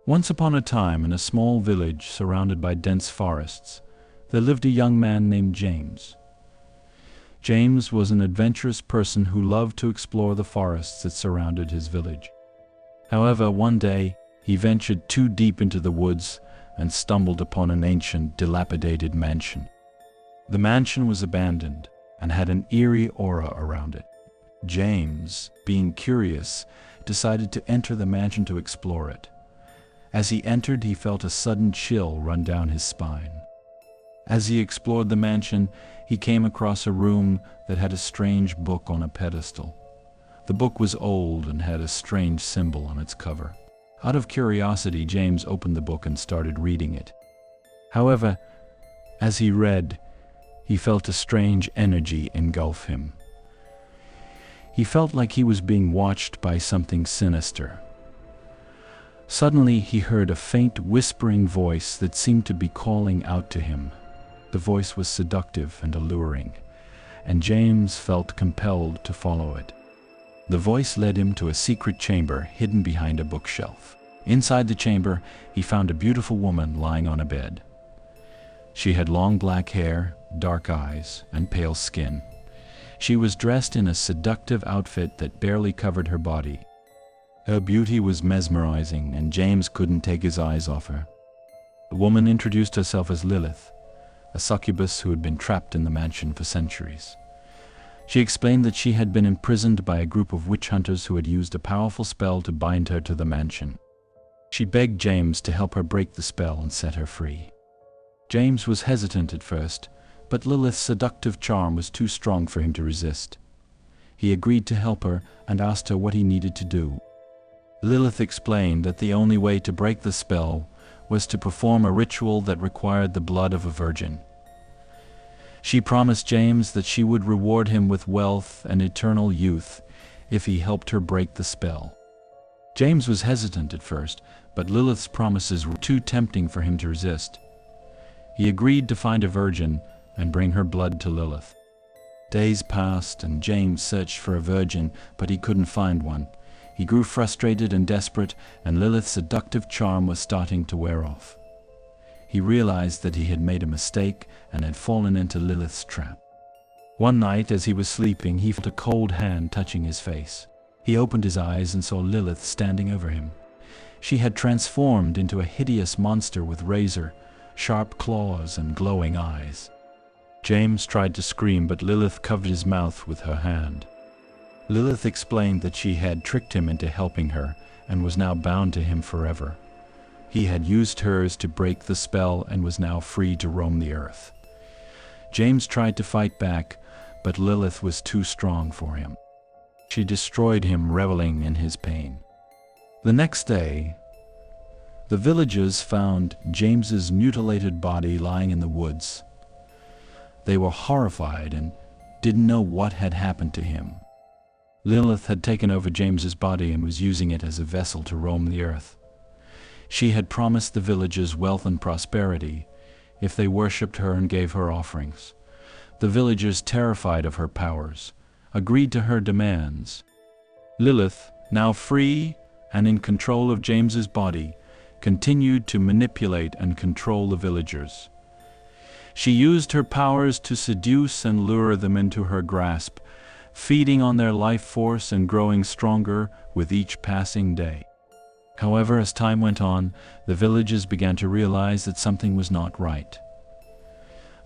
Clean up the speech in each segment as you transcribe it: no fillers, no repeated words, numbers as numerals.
Once upon a time, in a small village surrounded by dense forests, there lived a young man named James. James was an adventurous person who loved to explore the forests that surrounded his village. However, one day, he ventured too deep into the woods and stumbled upon an ancient, dilapidated mansion. The mansion was abandoned and had an eerie aura around it. James, being curious, decided to enter the mansion to explore it. As he entered, he felt a sudden chill run down his spine. As he explored the mansion, he came across a room that had a strange book on a pedestal. The book was old and had a strange symbol on its cover. Out of curiosity, James opened the book and started reading it. However, as he read, he felt a strange energy engulf him. He felt like he was being watched by something sinister. Suddenly, he heard a faint whispering voice that seemed to be calling out to him. The voice was seductive and alluring, and James felt compelled to follow it. The voice led him to a secret chamber hidden behind a bookshelf. Inside the chamber, he found a beautiful woman lying on a bed. She had long black hair, dark eyes, and pale skin. She was dressed in a seductive outfit that barely covered her body. Her beauty was mesmerizing, and James couldn't take his eyes off her. The woman introduced herself as Lilith, a succubus who had been trapped in the mansion for centuries. She explained that she had been imprisoned by a group of witch hunters who had used a powerful spell to bind her to the mansion. She begged James to help her break the spell and set her free. James was hesitant at first, but Lilith's seductive charm was too strong for him to resist. He agreed to help her and asked her what he needed to do. Lilith explained that the only way to break the spell was to perform a ritual that required the blood of a virgin. She promised James that she would reward him with wealth and eternal youth if he helped her break the spell. James was hesitant at first, but Lilith's promises were too tempting for him to resist. He agreed to find a virgin and bring her blood to Lilith. Days passed and James searched for a virgin, but he couldn't find one. He grew frustrated and desperate, and Lilith's seductive charm was starting to wear off. He realized that he had made a mistake and had fallen into Lilith's trap. One night, as he was sleeping, he felt a cold hand touching his face. He opened his eyes and saw Lilith standing over him. She had transformed into a hideous monster with razor, sharp claws, and glowing eyes. James tried to scream, but Lilith covered his mouth with her hand. Lilith explained that she had tricked him into helping her and was now bound to him forever. He had used hers to break the spell and was now free to roam the earth. James tried to fight back, but Lilith was too strong for him. She destroyed him, reveling in his pain. The next day, the villagers found James's mutilated body lying in the woods. They were horrified and didn't know what had happened to him. Lilith had taken over James's body and was using it as a vessel to roam the earth. She had promised the villagers wealth and prosperity if they worshipped her and gave her offerings. The villagers, terrified of her powers, agreed to her demands. Lilith, now free and in control of James's body, continued to manipulate and control the villagers. She used her powers to seduce and lure them into her grasp, feeding on their life force and growing stronger with each passing day. However, as time went on, the villagers began to realize that something was not right.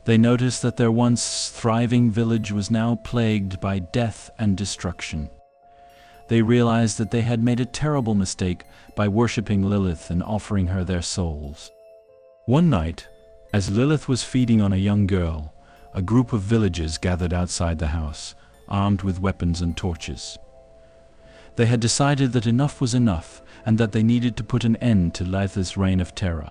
They noticed that their once thriving village was now plagued by death and destruction. They realized that they had made a terrible mistake by worshipping Lilith and offering her their souls. One night, as Lilith was feeding on a young girl, a group of villagers gathered outside the house, armed with weapons and torches. They had decided that enough was enough and that they needed to put an end to Lilith's reign of terror.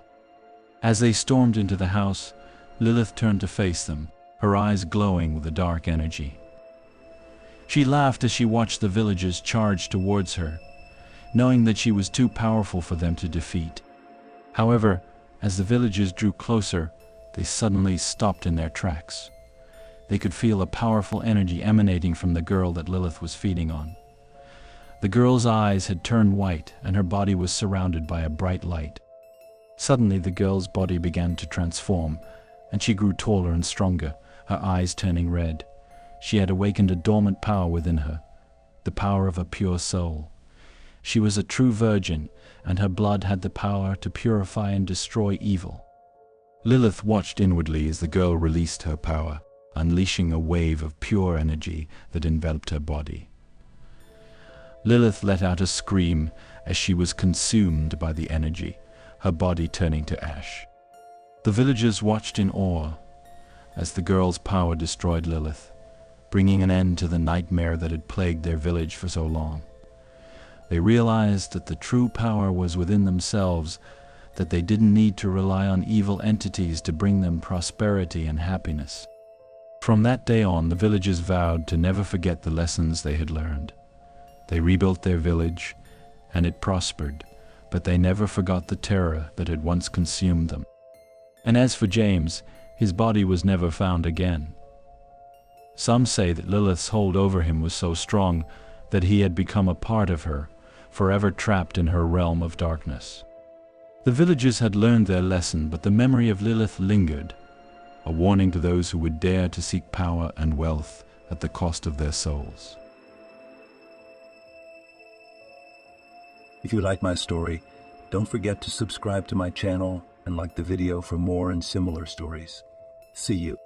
As they stormed into the house, Lilith turned to face them, her eyes glowing with a dark energy. She laughed as she watched the villagers charge towards her, knowing that she was too powerful for them to defeat. However, as the villagers drew closer, they suddenly stopped in their tracks. They could feel a powerful energy emanating from the girl that Lilith was feeding on. The The girl's eyes had turned white, and her body was surrounded by a bright light. Suddenly, the girl's body began to transform, and she grew taller and stronger, her eyes turning red. She had awakened a dormant power within her, the power of a pure soul. She was a true virgin, and her blood had the power to purify and destroy evil. Lilith watched inwardly as the girl released her power, unleashing a wave of pure energy that enveloped her body. Lilith let out a scream as she was consumed by the energy, her body turning to ash. The villagers watched in awe as the girl's power destroyed Lilith, bringing an end to the nightmare that had plagued their village for so long. They realized that the true power was within themselves, that they didn't need to rely on evil entities to bring them prosperity and happiness. From that day on, the villagers vowed to never forget the lessons they had learned. They rebuilt their village, and it prospered, but they never forgot the terror that had once consumed them. And as for James, his body was never found again. Some say that Lilith's hold over him was so strong that he had become a part of her, forever trapped in her realm of darkness. The villagers had learned their lesson, but the memory of Lilith lingered, a warning to those who would dare to seek power and wealth at the cost of their souls. If you like my story, don't forget to subscribe to my channel and like the video for more and similar stories. See you.